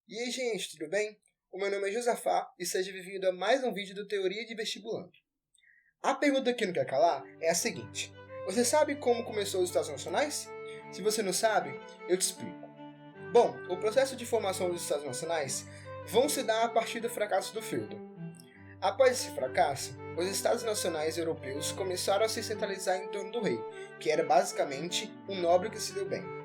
E aí, gente, tudo bem? O meu nome é Josafá e seja bem-vindo a mais um vídeo do Teoria de Vestibulando. A pergunta que não quer calar é a seguinte: você sabe como começou os Estados Nacionais? Se você não sabe, eu te explico. Bom, o processo de formação dos Estados Nacionais vão se dar a partir do fracasso do feudo. Após esse fracasso, os Estados Nacionais europeus começaram a se centralizar em torno do rei, que era basicamente um nobre que se deu bem.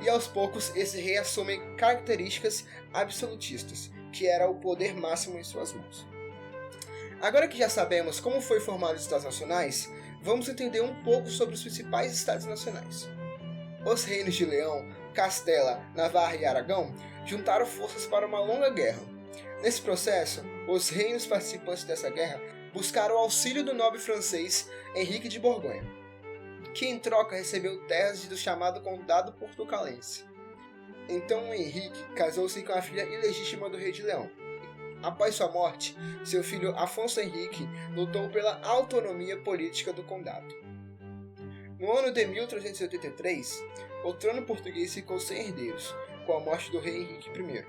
E aos poucos esse rei assume características absolutistas, que era o poder máximo em suas mãos. Agora que já sabemos como foi formado os Estados Nacionais, vamos entender um pouco sobre os principais Estados Nacionais. Os reinos de Leão, Castela, Navarra e Aragão juntaram forças para uma longa guerra. Nesse processo, os reinos participantes dessa guerra buscaram o auxílio do nobre francês Henrique de Borgonha, que em troca recebeu terras do chamado Condado Portucalense. Então Henrique casou-se com a filha ilegítima do rei de Leão. Após sua morte, seu filho Afonso Henrique lutou pela autonomia política do condado. No ano de 1383, o trono português ficou sem herdeiros, com a morte do rei Henrique I.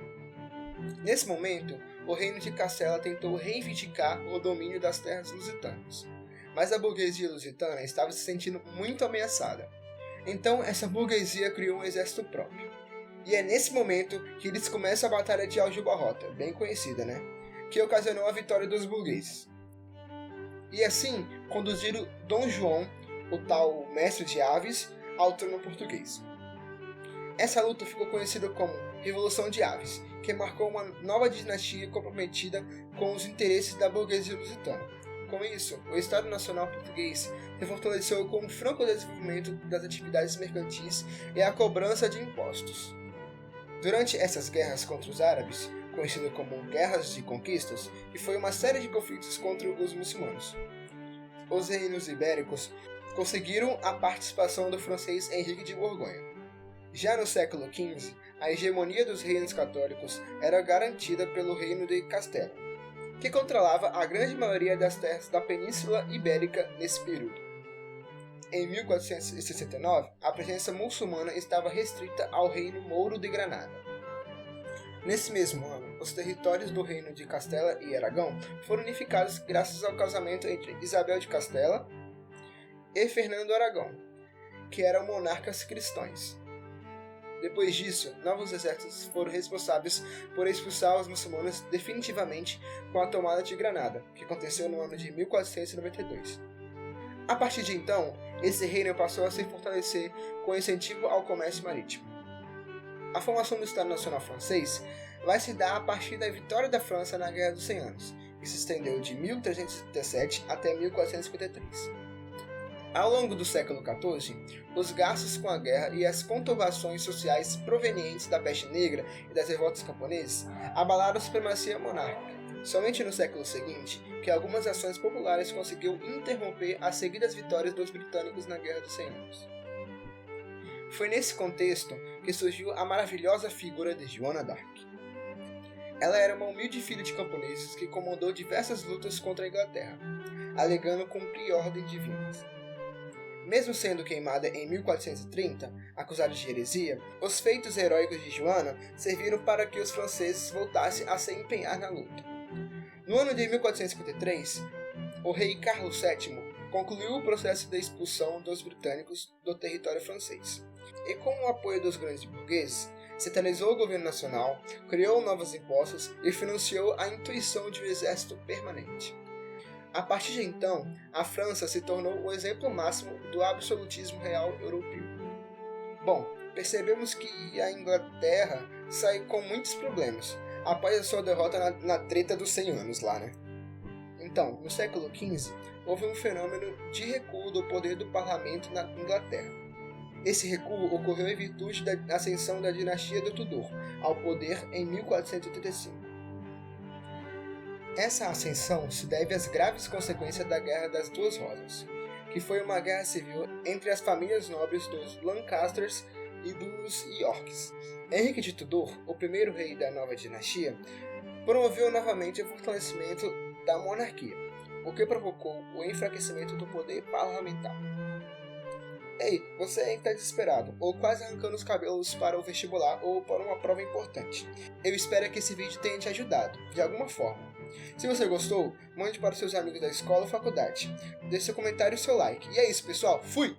Nesse momento, o reino de Castela tentou reivindicar o domínio das terras lusitanas, mas a burguesia lusitana estava se sentindo muito ameaçada. Então essa burguesia criou um exército próprio. E é nesse momento que eles começam a Batalha de Aljubarrota, bem conhecida, né? Que ocasionou a vitória dos burgueses. E assim conduziram Dom João, o tal mestre de aves, ao trono português. Essa luta ficou conhecida como Revolução de Aves, que marcou uma nova dinastia comprometida com os interesses da burguesia lusitana. Com isso, o Estado Nacional Português se fortaleceu com o franco desenvolvimento das atividades mercantis e a cobrança de impostos. Durante essas guerras contra os árabes, conhecidas como Guerras de Conquistas, que foi uma série de conflitos contra os muçulmanos, os reinos ibéricos conseguiram a participação do francês Henrique de Borgonha. Já no século XV, a hegemonia dos reinos católicos era garantida pelo reino de Castela, que controlava a grande maioria das terras da Península Ibérica nesse período. Em 1469, a presença muçulmana estava restrita ao reino mouro de Granada. Nesse mesmo ano, os territórios do reino de Castela e Aragão foram unificados graças ao casamento entre Isabel de Castela e Fernando Aragão, que eram monarcas cristãos. Depois disso, novos exércitos foram responsáveis por expulsar os muçulmanos definitivamente com a tomada de Granada, que aconteceu no ano de 1492. A partir de então, esse reino passou a se fortalecer com incentivo ao comércio marítimo. A formação do Estado Nacional Francês vai se dar a partir da vitória da França na Guerra dos 100 Anos, que se estendeu de 1337 até 1453. Ao longo do século XIV, os gastos com a guerra e as conturbações sociais provenientes da peste negra e das revoltas camponesas abalaram a supremacia monárquica. Somente no século seguinte, que algumas ações populares conseguiu interromper as seguidas vitórias dos britânicos na Guerra dos 100 Anos. Foi nesse contexto que surgiu a maravilhosa figura de Joana d'Arc. Ela era uma humilde filha de camponeses que comandou diversas lutas contra a Inglaterra, alegando cumprir ordens divinas. Mesmo sendo queimada em 1430, acusada de heresia, os feitos heróicos de Joana serviram para que os franceses voltassem a se empenhar na luta. No ano de 1453, o rei Carlos VII concluiu o processo de expulsão dos britânicos do território francês. E com o apoio dos grandes burgueses, centralizou o governo nacional, criou novos impostos e financiou a instituição de um exército permanente. A partir de então, a França se tornou o exemplo máximo do absolutismo real europeu. Bom, percebemos que a Inglaterra saiu com muitos problemas após a sua derrota na treta dos 100 anos lá, né? Então, no século XV, houve um fenômeno de recuo do poder do parlamento na Inglaterra. Esse recuo ocorreu em virtude da ascensão da dinastia do Tudor ao poder em 1485. Essa ascensão se deve às graves consequências da Guerra das Duas Rosas, que foi uma guerra civil entre as famílias nobres dos Lancasters e dos Yorks. Henrique de Tudor, o primeiro rei da nova dinastia, promoveu novamente o fortalecimento da monarquia, o que provocou o enfraquecimento do poder parlamentar. Ei, você aí que tá desesperado, ou quase arrancando os cabelos para o vestibular ou para uma prova importante. Eu espero que esse vídeo tenha te ajudado, de alguma forma. Se você gostou, mande para os seus amigos da escola ou faculdade. Deixe seu comentário e seu like. E é isso, pessoal. Fui!